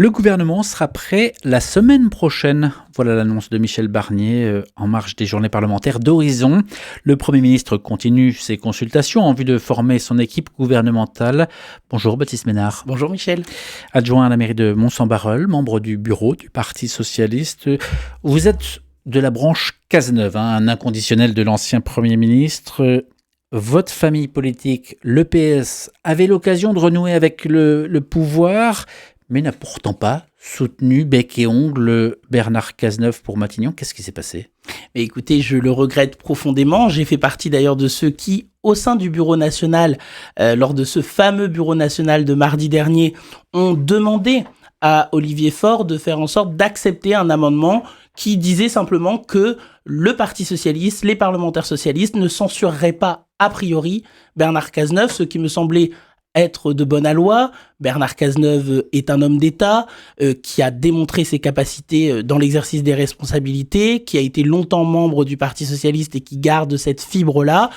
Le gouvernement sera prêt la semaine prochaine. Voilà l'annonce de Michel Barnier en marge des journées parlementaires d'Horizon. Le Premier ministre continue ses consultations en vue de former son équipe gouvernementale. Bonjour Baptiste Ménard. Bonjour Michel. Adjoint à la mairie de Mont-Saint-Barreul, membre du bureau du Parti socialiste. Vous êtes de la branche Cazeneuve, un inconditionnel de l'ancien Premier ministre. Votre famille politique, le PS, avait l'occasion de renouer avec le pouvoir, mais n'a pourtant pas soutenu bec et ongle Bernard Cazeneuve pour Matignon. Qu'est-ce qui s'est passé ? Mais écoutez, je le regrette profondément. J'ai fait partie d'ailleurs de ceux qui, au sein du bureau national, lors de ce fameux bureau national de mardi dernier, ont demandé à Olivier Faure de faire en sorte d'accepter un amendement qui disait simplement que le Parti socialiste, les parlementaires socialistes ne censureraient pas a priori Bernard Cazeneuve, ce qui me semblait être de bonne aloi. Bernard Cazeneuve est un homme d'État qui a démontré ses capacités dans l'exercice des responsabilités, qui a été longtemps membre du Parti socialiste et qui garde cette fibre-là.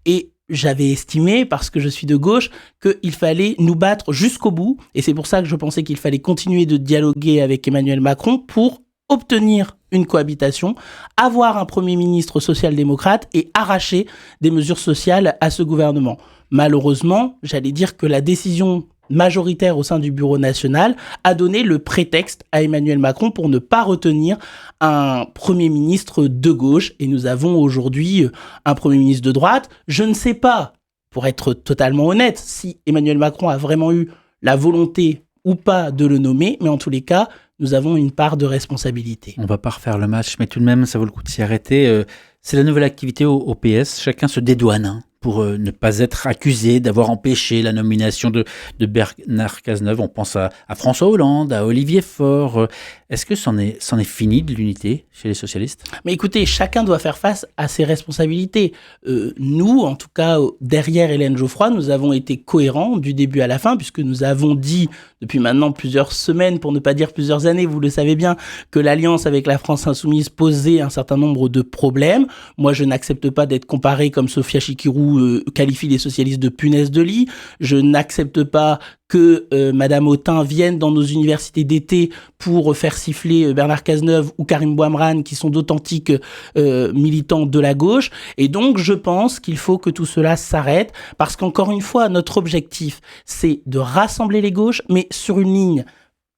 Et j'avais estimé, parce que je suis de gauche, qu'il fallait nous battre jusqu'au bout. Et c'est pour ça que je pensais qu'il fallait continuer de dialoguer avec Emmanuel Macron pour obtenir une cohabitation, avoir un Premier ministre social-démocrate et arracher des mesures sociales à ce gouvernement. Malheureusement, j'allais dire que la décision majoritaire au sein du bureau national a donné le prétexte à Emmanuel Macron pour ne pas retenir un Premier ministre de gauche. Et nous avons aujourd'hui un Premier ministre de droite. Je ne sais pas, pour être totalement honnête, si Emmanuel Macron a vraiment eu la volonté ou pas de le nommer, mais en tous les cas, nous avons une part de responsabilité. On ne va pas refaire le match, mais tout de même, ça vaut le coup de s'y arrêter. C'est la nouvelle activité au PS. Chacun se dédouane pour ne pas être accusé d'avoir empêché la nomination de Bernard Cazeneuve. On pense à François Hollande, à Olivier Faure. Est-ce que c'en est fini de l'unité chez les socialistes ? Mais écoutez, chacun doit faire face à ses responsabilités. Nous, en tout cas, derrière Hélène Geoffroy, nous avons été cohérents du début à la fin, puisque nous avons dit depuis maintenant plusieurs semaines, pour ne pas dire plusieurs années, vous le savez bien, que l'alliance avec la France insoumise posait un certain nombre de problèmes. Moi, je n'accepte pas d'être comparé, comme Sophia Chikirou qualifie les socialistes de punaises de lit. Je n'accepte pas que Madame Autain vienne dans nos universités d'été pour faire siffler Bernard Cazeneuve ou Karim Bouamrane, qui sont d'authentiques militants de la gauche. Et donc, je pense qu'il faut que tout cela s'arrête, parce qu'encore une fois, notre objectif, c'est de rassembler les gauches, mais sur une ligne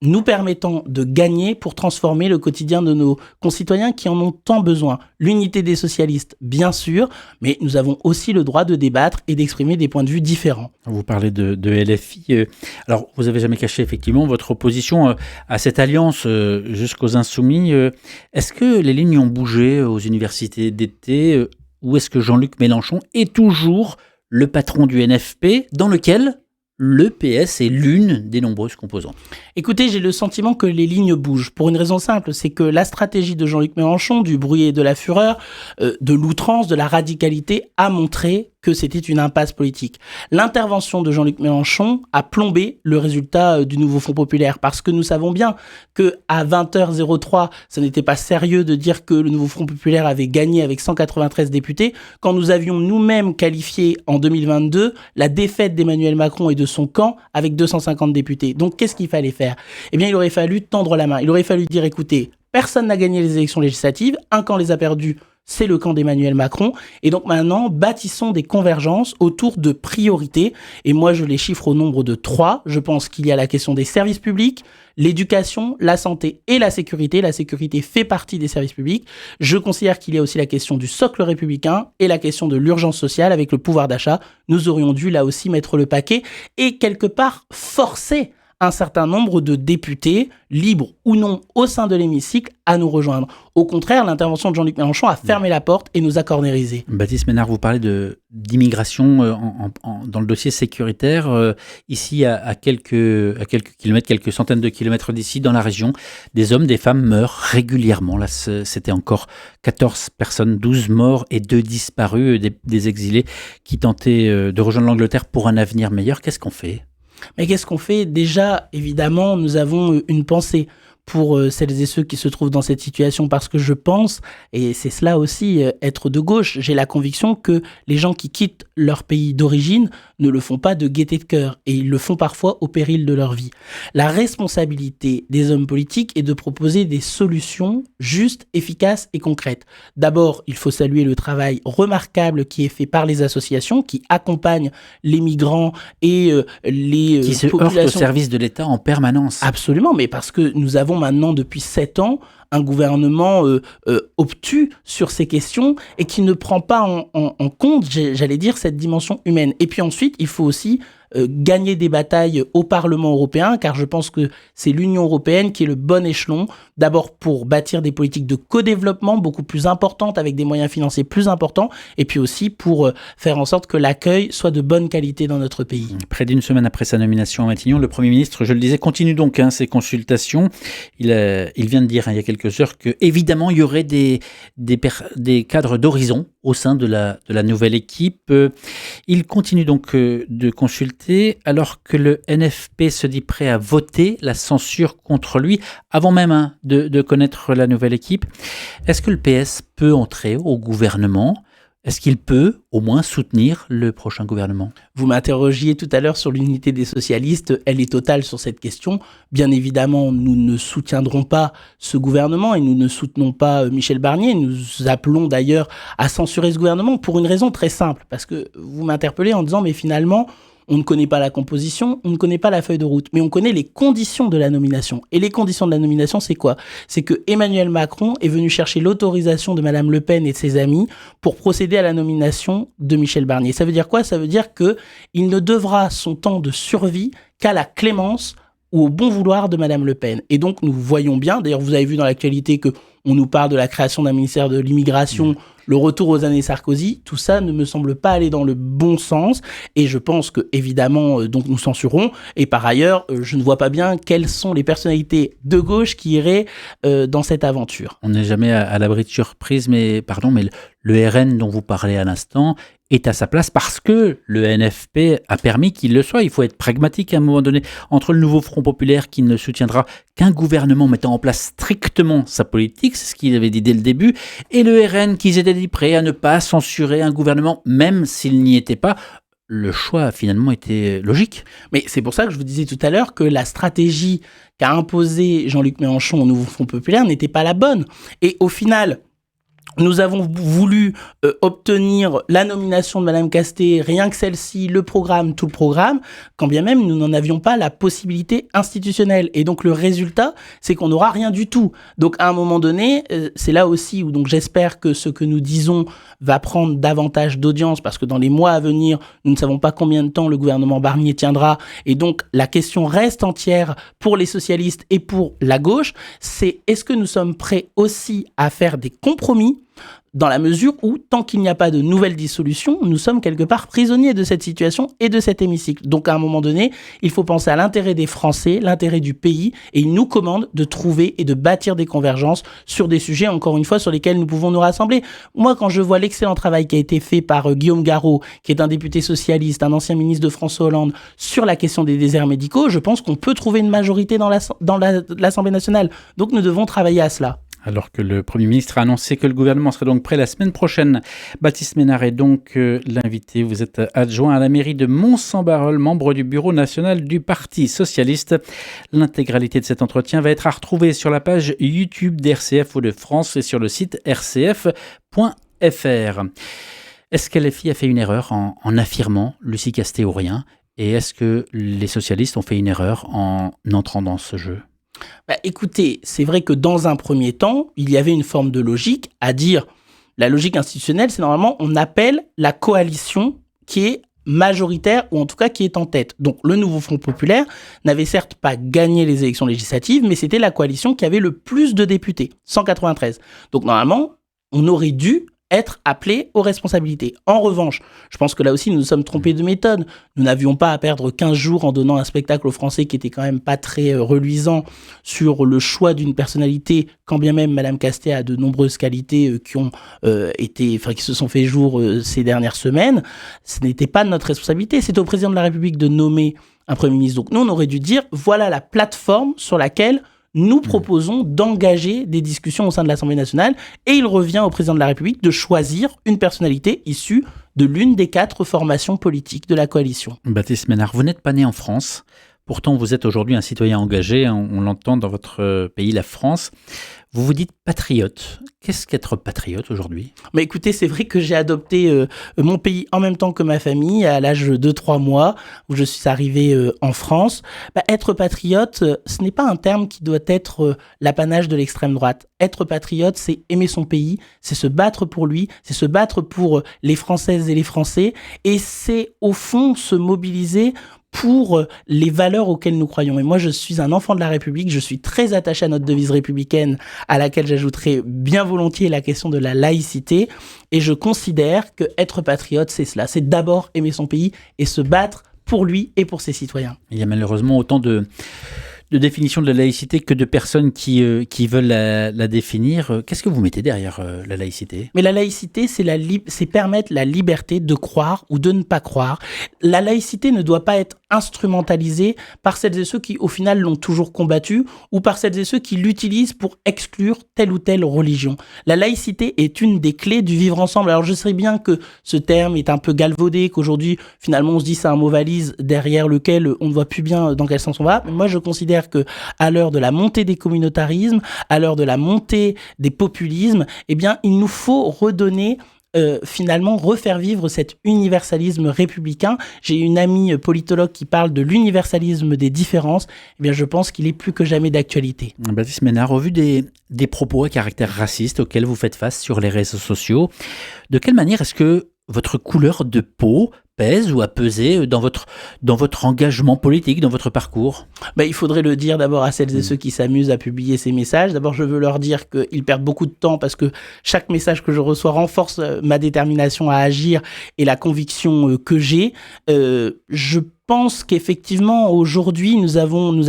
nous permettant de gagner pour transformer le quotidien de nos concitoyens qui en ont tant besoin. L'unité des socialistes, bien sûr, mais nous avons aussi le droit de débattre et d'exprimer des points de vue différents. Vous parlez de LFI. Alors, vous n'avez jamais caché effectivement votre opposition à cette alliance jusqu'aux Insoumis. Est-ce que les lignes ont bougé aux universités d'été ou est-ce que Jean-Luc Mélenchon est toujours le patron du NFP dans lequel le PS est l'une des nombreuses composantes? Écoutez, j'ai le sentiment que les lignes bougent. Pour une raison simple, c'est que la stratégie de Jean-Luc Mélenchon, du bruit et de la fureur, de l'outrance, de la radicalité, a montré que c'était une impasse politique. L'intervention de Jean-Luc Mélenchon a plombé le résultat du nouveau Front populaire, parce que nous savons bien qu'à 20h03, ce n'était pas sérieux de dire que le nouveau Front populaire avait gagné avec 193 députés, quand nous avions nous-mêmes qualifié en 2022 la défaite d'Emmanuel Macron et de son camp avec 250 députés. Donc qu'est-ce qu'il fallait faire ? Eh bien, il aurait fallu tendre la main. Il aurait fallu dire, écoutez, personne n'a gagné les élections législatives, un camp les a perdues, c'est le camp d'Emmanuel Macron. Et donc maintenant, bâtissons des convergences autour de priorités. Et moi, je les chiffre au nombre de 3. Je pense qu'il y a la question des services publics, l'éducation, la santé et la sécurité. La sécurité fait partie des services publics. Je considère qu'il y a aussi la question du socle républicain et la question de l'urgence sociale avec le pouvoir d'achat. Nous aurions dû là aussi mettre le paquet et quelque part forcer un certain nombre de députés, libres ou non, au sein de l'hémicycle, à nous rejoindre. Au contraire, l'intervention de Jean-Luc Mélenchon a fermé la porte et nous a cornérisés. Baptiste Ménard, vous parlez d'immigration dans le dossier sécuritaire. Ici, à quelques kilomètres, quelques centaines de kilomètres d'ici, dans la région, des hommes, des femmes meurent régulièrement. Là, c'était encore 14 personnes, 12 morts et 2 disparus, des exilés qui tentaient de rejoindre l'Angleterre pour un avenir meilleur. Qu'est-ce qu'on fait ? Mais qu'est-ce qu'on fait ? Déjà, évidemment, nous avons une pensée pour celles et ceux qui se trouvent dans cette situation, parce que je pense, et c'est cela aussi, être de gauche, j'ai la conviction que les gens qui quittent leur pays d'origine ne le font pas de gaieté de cœur et ils le font parfois au péril de leur vie. La responsabilité des hommes politiques est de proposer des solutions justes, efficaces et concrètes. D'abord, il faut saluer le travail remarquable qui est fait par les associations qui accompagnent les migrants et les qui se populations. heurtent au service de l'État en permanence. Absolument, mais parce que nous avons maintenant depuis 7 ans un gouvernement obtus sur ces questions et qui ne prend pas en compte, j'allais dire, cette dimension humaine. Et puis ensuite, il faut aussi gagner des batailles au Parlement européen, car je pense que c'est l'Union européenne qui est le bon échelon, d'abord pour bâtir des politiques de co-développement beaucoup plus importantes, avec des moyens financiers plus importants, et puis aussi pour faire en sorte que l'accueil soit de bonne qualité dans notre pays. Près d'une semaine après sa nomination à Matignon, le Premier ministre, je le disais, continue donc ses consultations. Il vient de dire il y a quelques heures qu'évidemment, il y aurait des cadres d'horizon au sein de la nouvelle équipe. Il continue donc de consulter alors que le NFP se dit prêt à voter la censure contre lui avant même de connaître la nouvelle équipe. Est-ce que le PS peut entrer au gouvernement ? Est-ce qu'il peut au moins soutenir le prochain gouvernement ? Vous m'interrogiez tout à l'heure sur l'unité des socialistes. Elle est totale sur cette question. Bien évidemment, nous ne soutiendrons pas ce gouvernement et nous ne soutenons pas Michel Barnier. Nous appelons d'ailleurs à censurer ce gouvernement pour une raison très simple. Parce que vous m'interpellez en disant, mais finalement, on ne connaît pas la composition, on ne connaît pas la feuille de route, mais on connaît les conditions de la nomination. Et les conditions de la nomination, c'est quoi ? C'est que Emmanuel Macron est venu chercher l'autorisation de Madame Le Pen et de ses amis pour procéder à la nomination de Michel Barnier. Ça veut dire quoi ? Ça veut dire qu'il ne devra son temps de survie qu'à la clémence ou au bon vouloir de Madame Le Pen. Et donc, nous voyons bien, d'ailleurs, vous avez vu dans l'actualité qu'on nous parle de la création d'un ministère de l'immigration, le retour aux années Sarkozy, tout ça ne me semble pas aller dans le bon sens et je pense que évidemment donc nous censurons et par ailleurs je ne vois pas bien quelles sont les personnalités de gauche qui iraient dans cette aventure. On n'est jamais à l'abri de surprise, mais le RN dont vous parlez à l'instant est à sa place parce que le NFP a permis qu'il le soit. Il faut être pragmatique à un moment donné. Entre le nouveau Front populaire qui ne soutiendra qu'un gouvernement mettant en place strictement sa politique, c'est ce qu'il avait dit dès le début, et le RN qui s'était dit prêt à ne pas censurer un gouvernement même s'il n'y était pas, le choix a finalement été logique. Mais c'est pour ça que je vous disais tout à l'heure que la stratégie qu'a imposée Jean-Luc Mélenchon au nouveau Front populaire n'était pas la bonne. Et au final, nous avons voulu obtenir la nomination de Madame Castet, rien que celle-ci, le programme, tout le programme, quand bien même nous n'en avions pas la possibilité institutionnelle. Et donc le résultat, c'est qu'on n'aura rien du tout. Donc à un moment donné, c'est là aussi où donc j'espère que ce que nous disons va prendre davantage d'audience, parce que dans les mois à venir, nous ne savons pas combien de temps le gouvernement Barnier tiendra. Et donc la question reste entière pour les socialistes et pour la gauche, c'est est-ce que nous sommes prêts aussi à faire des compromis dans la mesure où, tant qu'il n'y a pas de nouvelle dissolution, nous sommes quelque part prisonniers de cette situation et de cet hémicycle. Donc, à un moment donné, il faut penser à l'intérêt des Français, l'intérêt du pays, et il nous commande de trouver et de bâtir des convergences sur des sujets, encore une fois, sur lesquels nous pouvons nous rassembler. Moi, quand je vois l'excellent travail qui a été fait par Guillaume Garot, qui est un député socialiste, un ancien ministre de François Hollande, sur la question des déserts médicaux, je pense qu'on peut trouver une majorité dans l'Assemblée nationale. Donc, nous devons travailler à cela. Alors que le Premier ministre a annoncé que le gouvernement serait donc prêt la semaine prochaine. Baptiste Ménard est donc l'invité. Vous êtes adjoint à la mairie de Mons-en-Barœul, membre du bureau national du Parti socialiste. L'intégralité de cet entretien va être à retrouver sur la page YouTube d'RCF Hauts-de-France et sur le site rcf.fr. Est-ce que LFI a fait une erreur en affirmant Lucie Castet ou rien ? Et est-ce que les socialistes ont fait une erreur en entrant dans ce jeu ? Écoutez, c'est vrai que dans un premier temps, il y avait une forme de logique à dire, la logique institutionnelle, c'est normalement, on appelle la coalition qui est majoritaire ou en tout cas qui est en tête. Donc le nouveau Front populaire n'avait certes pas gagné les élections législatives, mais c'était la coalition qui avait le plus de députés, 193. Donc normalement, on aurait dû être appelé aux responsabilités. En revanche, je pense que là aussi, nous nous sommes trompés de méthode. Nous n'avions pas à perdre 15 jours en donnant un spectacle aux Français qui était quand même pas très reluisant sur le choix d'une personnalité, quand bien même Madame Castet a de nombreuses qualités qui se sont fait jour ces dernières semaines. Ce n'était pas de notre responsabilité. C'est au président de la République de nommer un Premier ministre. Donc nous, on aurait dû dire, voilà la plateforme sur laquelle nous proposons d'engager des discussions au sein de l'Assemblée nationale et il revient au président de la République de choisir une personnalité issue de l'une des 4 formations politiques de la coalition. Baptiste Ménard, vous n'êtes pas né en France. Pourtant, vous êtes aujourd'hui un citoyen engagé, on l'entend dans votre pays, la France. Vous vous dites patriote. Qu'est-ce qu'être patriote aujourd'hui ? Mais écoutez, c'est vrai que j'ai adopté mon pays en même temps que ma famille à l'âge de 3 mois où je suis arrivé en France. Être patriote, ce n'est pas un terme qui doit être l'apanage de l'extrême droite. Être patriote, c'est aimer son pays, c'est se battre pour lui, c'est se battre pour les Françaises et les Français et c'est au fond se mobiliser pour les valeurs auxquelles nous croyons. Et moi, je suis un enfant de la République, je suis très attaché à notre devise républicaine, à laquelle j'ajouterai bien volontiers la question de la laïcité. Et je considère que être patriote, c'est cela. C'est d'abord aimer son pays et se battre pour lui et pour ses citoyens. Il y a malheureusement autant de définitions de la laïcité que de personnes qui veulent la définir. Qu'est-ce que vous mettez derrière la laïcité ? Mais la laïcité, c'est permettre la liberté de croire ou de ne pas croire. La laïcité ne doit pas être instrumentalisée par celles et ceux qui, au final, l'ont toujours combattue ou par celles et ceux qui l'utilisent pour exclure telle ou telle religion. La laïcité est une des clés du vivre ensemble. Alors, je sais bien que ce terme est un peu galvaudé, qu'aujourd'hui, finalement, on se dit c'est un mot valise derrière lequel on ne voit plus bien dans quel sens on va. Mais moi, je considère que à l'heure de la montée des communautarismes, à l'heure de la montée des populismes, eh bien, il nous faut redonner finalement refaire vivre cet universalisme républicain. J'ai une amie politologue qui parle de l'universalisme des différences. Eh bien, je pense qu'il est plus que jamais d'actualité. Baptiste Ménard, au vu des propos à caractère raciste auxquels vous faites face sur les réseaux sociaux, de quelle manière est-ce que votre couleur de peau pèse ou a pesé dans votre engagement politique, dans votre parcours ? Il faudrait le dire d'abord à celles et ceux qui s'amusent à publier ces messages. D'abord, je veux leur dire qu'ils perdent beaucoup de temps parce que chaque message que je reçois renforce ma détermination à agir et la conviction que j'ai. Je pense qu'effectivement, aujourd'hui, nous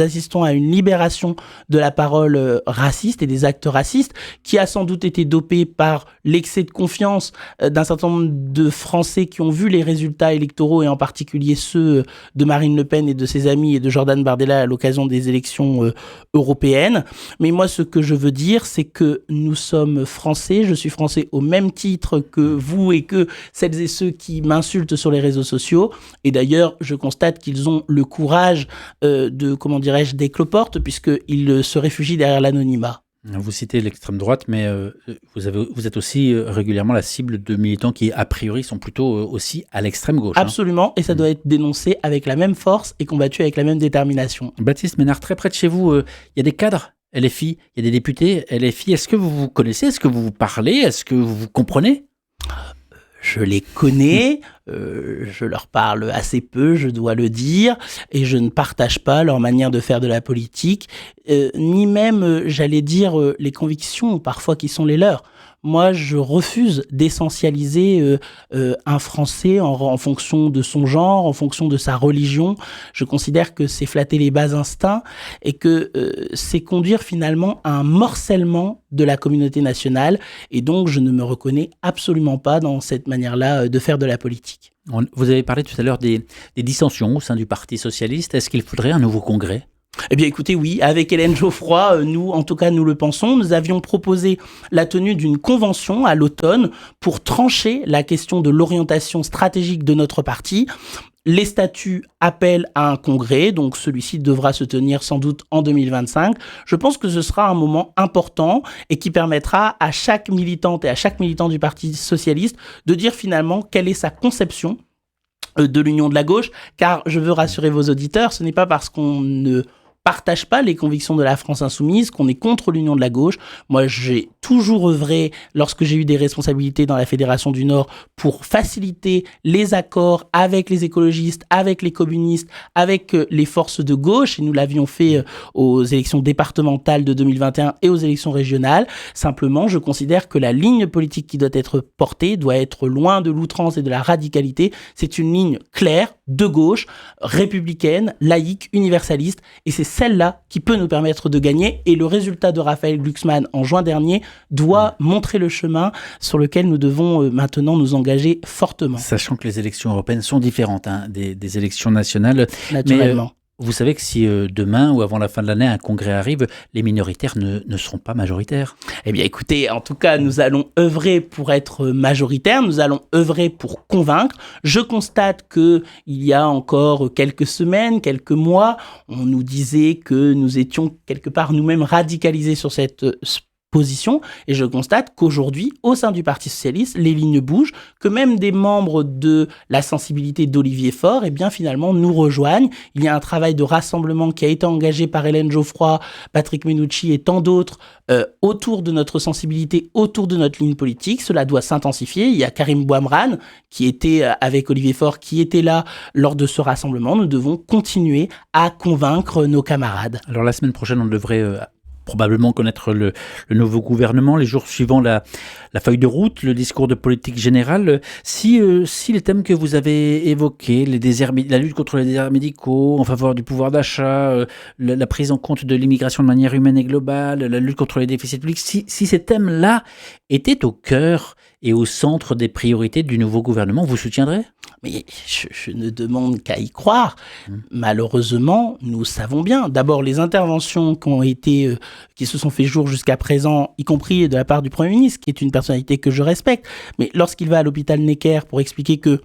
assistons à une libération de la parole raciste et des actes racistes qui a sans doute été dopée par l'excès de confiance d'un certain nombre de Français qui ont vu les résultats électoraux et en particulier ceux de Marine Le Pen et de ses amis et de Jordan Bardella à l'occasion des élections européennes. Mais moi, ce que je veux dire, c'est que nous sommes Français. Je suis Français au même titre que vous et que celles et ceux qui m'insultent sur les réseaux sociaux. Et d'ailleurs, je constate qu'ils ont le courage des cloportes, puisqu'ils se réfugient derrière l'anonymat. Vous citez l'extrême droite, mais vous êtes aussi régulièrement la cible de militants qui, a priori, sont plutôt aussi à l'extrême gauche. Absolument, et ça doit être dénoncé avec la même force et combattu avec la même détermination. Baptiste Ménard, très près de chez vous, il y a des cadres LFI, il y a des députés LFI. Est-ce que vous vous connaissez ? Est-ce que vous vous parlez ? Est-ce que vous vous comprenez ? Je les connais, je leur parle assez peu, je dois le dire, et je ne partage pas leur manière de faire de la politique, ni même, j'allais dire, les convictions parfois qui sont les leurs. Moi, je refuse d'essentialiser un Français en fonction de son genre, en fonction de sa religion. Je considère que c'est flatter les bas instincts et que c'est conduire finalement à un morcellement de la communauté nationale. Et donc, je ne me reconnais absolument pas dans cette manière-là de faire de la politique. Vous avez parlé tout à l'heure des dissensions au sein du Parti socialiste. Est-ce qu'il faudrait un nouveau congrès ? Eh bien écoutez, oui, avec Hélène Geoffroy, nous le pensons. Nous avions proposé la tenue d'une convention à l'automne pour trancher la question de l'orientation stratégique de notre parti. Les statuts appellent à un congrès, donc celui-ci devra se tenir sans doute en 2025. Je pense que ce sera un moment important et qui permettra à chaque militante et à chaque militant du Parti socialiste de dire finalement quelle est sa conception de l'union de la gauche, car je veux rassurer vos auditeurs, ce n'est pas parce qu'on ne partage pas les convictions de la France insoumise, qu'on est contre l'union de la gauche. Moi, j'ai toujours œuvré, lorsque j'ai eu des responsabilités dans la Fédération du Nord, pour faciliter les accords avec les écologistes, avec les communistes, avec les forces de gauche, et nous l'avions fait aux élections départementales de 2021 et aux élections régionales. Simplement, je considère que la ligne politique qui doit être portée doit être loin de l'outrance et de la radicalité. C'est une ligne claire, de gauche, républicaine, laïque, universaliste, et c'est celle-là qui peut nous permettre de gagner. Et le résultat de Raphaël Glucksmann en juin dernier doit montrer le chemin sur lequel nous devons maintenant nous engager fortement. Sachant que les élections européennes sont différentes des élections nationales. Naturellement. vous savez que si demain ou avant la fin de l'année, un congrès arrive, les minoritaires ne seront pas majoritaires. Eh bien écoutez, en tout cas, nous allons œuvrer pour être majoritaires, nous allons œuvrer pour convaincre. Je constate qu'il y a encore quelques semaines, quelques mois, on nous disait que nous étions quelque part nous-mêmes radicalisés sur cette position, et je constate qu'aujourd'hui, au sein du Parti socialiste, les lignes bougent, que même des membres de la sensibilité d'Olivier Faure, eh bien finalement nous rejoignent. Il y a un travail de rassemblement qui a été engagé par Hélène Geoffroy, Patrick Menucci et tant d'autres autour de notre sensibilité, autour de notre ligne politique. Cela doit s'intensifier. Il y a Karim Bouamrane qui était avec Olivier Faure, qui était là lors de ce rassemblement. Nous devons continuer à convaincre nos camarades. Alors la semaine prochaine, on devrait probablement connaître le nouveau gouvernement, les jours suivants la feuille de route, le discours de politique générale. Si les thèmes que vous avez évoqués, la lutte contre les déserts médicaux, en faveur du pouvoir d'achat, la prise en compte de l'immigration de manière humaine et globale, la lutte contre les déficits publics, si ces thèmes-là étaient au cœur et au centre des priorités du nouveau gouvernement, vous soutiendrez ? Mais je ne demande qu'à y croire. Malheureusement, nous savons bien. D'abord, les interventions qui se sont fait jour jusqu'à présent, y compris de la part du Premier ministre, qui est une personnalité que je respecte. Mais lorsqu'il va à l'hôpital Necker pour expliquer que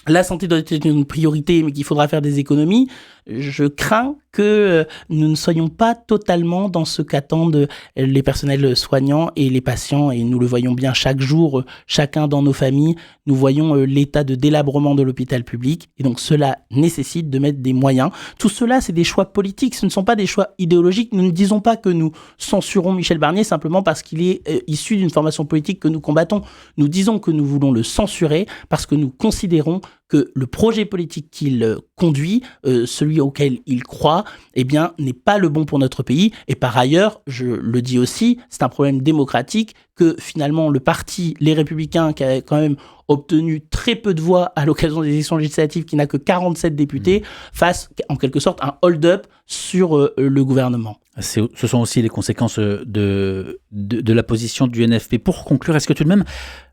la santé doit être une priorité, mais qu'il faudra faire des économies, je crains que nous ne soyons pas totalement dans ce qu'attendent les personnels soignants et les patients. Et nous le voyons bien chaque jour, chacun dans nos familles, nous voyons l'état de délabrement de l'hôpital public. Et donc cela nécessite de mettre des moyens. Tout cela, c'est des choix politiques, ce ne sont pas des choix idéologiques. Nous ne disons pas que nous censurons Michel Barnier simplement parce qu'il est issu d'une formation politique que nous combattons. Nous disons que nous voulons le censurer parce que nous considérons que le projet politique qu'il conduit, celui auquel il croit, eh bien, n'est pas le bon pour notre pays. Et par ailleurs, je le dis aussi, c'est un problème démocratique que finalement le parti Les Républicains, qui a quand même obtenu très peu de voix à l'occasion des élections législatives, qui n'a que 47 députés, fasse en quelque sorte un hold-up sur le gouvernement. Ce sont aussi les conséquences de la position du NFP. Pour conclure, est-ce que tout de même,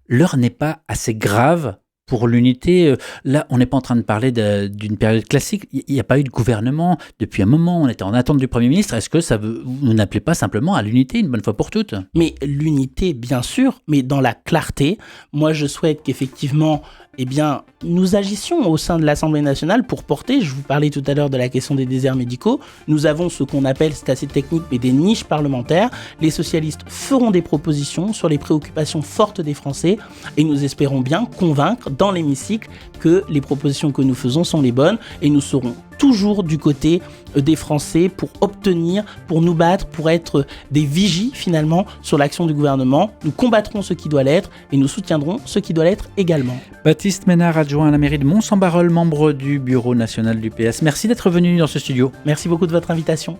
l'heure n'est pas assez grave pour l'unité? Là, on n'est pas en train de parler d'une période classique. Il n'y a pas eu de gouvernement depuis un moment. On était en attente du Premier ministre. Est-ce que vous n'appelez pas simplement à l'unité une bonne fois pour toutes? Mais l'unité, bien sûr, mais dans la clarté. Moi, je souhaite qu'effectivement, eh bien, nous agissions au sein de l'Assemblée nationale pour porter, je vous parlais tout à l'heure de la question des déserts médicaux, nous avons ce qu'on appelle, c'est assez technique, mais des niches parlementaires. Les socialistes feront des propositions sur les préoccupations fortes des Français et nous espérons bien convaincre dans l'hémicycle que les propositions que nous faisons sont les bonnes et nous serons toujours du côté des Français pour obtenir, pour nous battre, pour être des vigies finalement sur l'action du gouvernement. Nous combattrons ce qui doit l'être et nous soutiendrons ce qui doit l'être également. Baptiste Ménard, adjoint à la mairie de Mons-en-Barœul, membre du bureau national du PS. Merci d'être venu dans ce studio. Merci beaucoup de votre invitation.